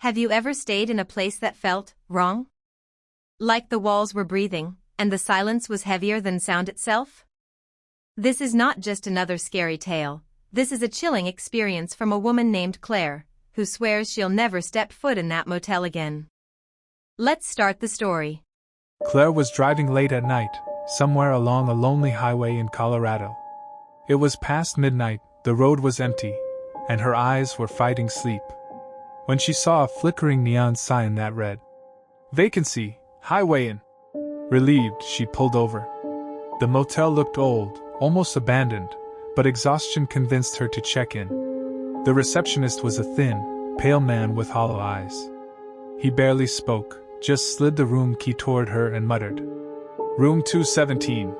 Have you ever stayed in a place that felt wrong? Like the walls were breathing, and the silence was heavier than sound itself? This is not just another scary tale, this is a chilling experience from a woman named Claire, who swears she'll never step foot in that motel again. Let's start the story. Claire was driving late at night, somewhere along a lonely highway in Colorado. It was past midnight, the road was empty, and her eyes were fighting sleep, when she saw a flickering neon sign that read, "Vacancy, Highway In." Relieved, she pulled over. The motel looked old, almost abandoned, but exhaustion convinced her to check in. The receptionist was a thin, pale man with hollow eyes. He barely spoke, just slid the room key toward her and muttered, "Room 217.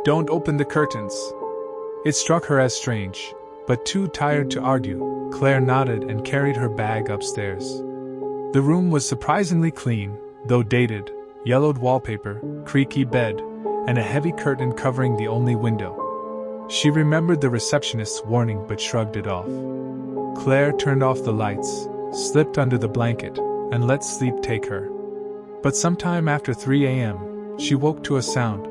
Don't open the curtains." It struck her as strange, but too tired to argue, Claire nodded and carried her bag upstairs. The room was surprisingly clean, though dated, yellowed wallpaper, creaky bed, and a heavy curtain covering the only window. She remembered the receptionist's warning but shrugged it off. Claire turned off the lights, slipped under the blanket, and let sleep take her. But sometime after 3 a.m., she woke to a sound.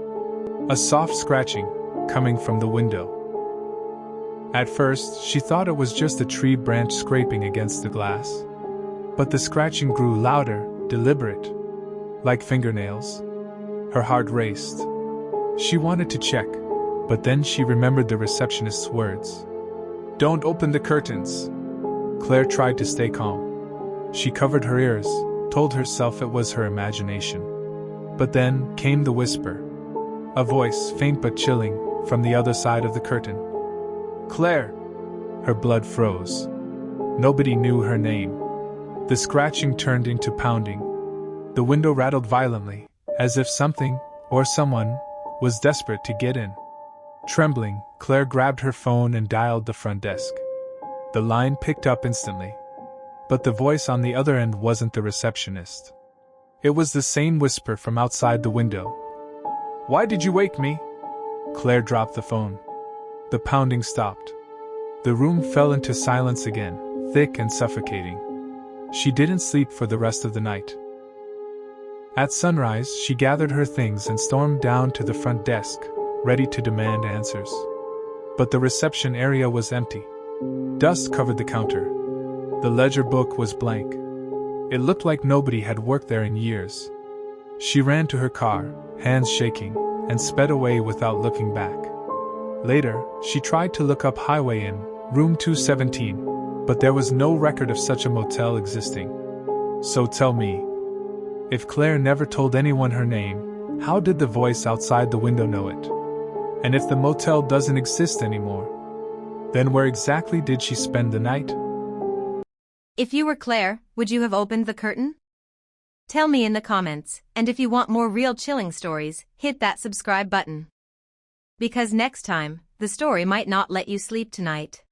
A soft scratching, coming from the window. At first, she thought it was just a tree branch scraping against the glass. But the scratching grew louder, deliberate, like fingernails. Her heart raced. She wanted to check, but then she remembered the receptionist's words. "Don't open the curtains." Claire tried to stay calm. She covered her ears, told herself it was her imagination. But then came the whisper. A voice, faint but chilling, from the other side of the curtain. "Claire!" Her blood froze. Nobody knew her name. The scratching turned into pounding. The window rattled violently, as if something, or someone, was desperate to get in. Trembling, Claire grabbed her phone and dialed the front desk. The line picked up instantly. But the voice on the other end wasn't the receptionist. It was the same whisper from outside the window. "Why did you wake me?" Claire dropped the phone. The pounding stopped. The room fell into silence again, thick and suffocating. She didn't sleep for the rest of the night. At sunrise, she gathered her things and stormed down to the front desk, ready to demand answers. But the reception area was empty. Dust covered the counter. The ledger book was blank. It looked like nobody had worked there in years. She ran to her car, hands shaking, and sped away without looking back. Later, she tried to look up Highway Inn, room 217, but there was no record of such a motel existing. So tell me, if Claire never told anyone her name, how did the voice outside the window know it? And if the motel doesn't exist anymore, then where exactly did she spend the night? If you were Claire, would you have opened the curtain? Tell me in the comments, and if you want more real chilling stories, hit that subscribe button. Because next time, the story might not let you sleep tonight.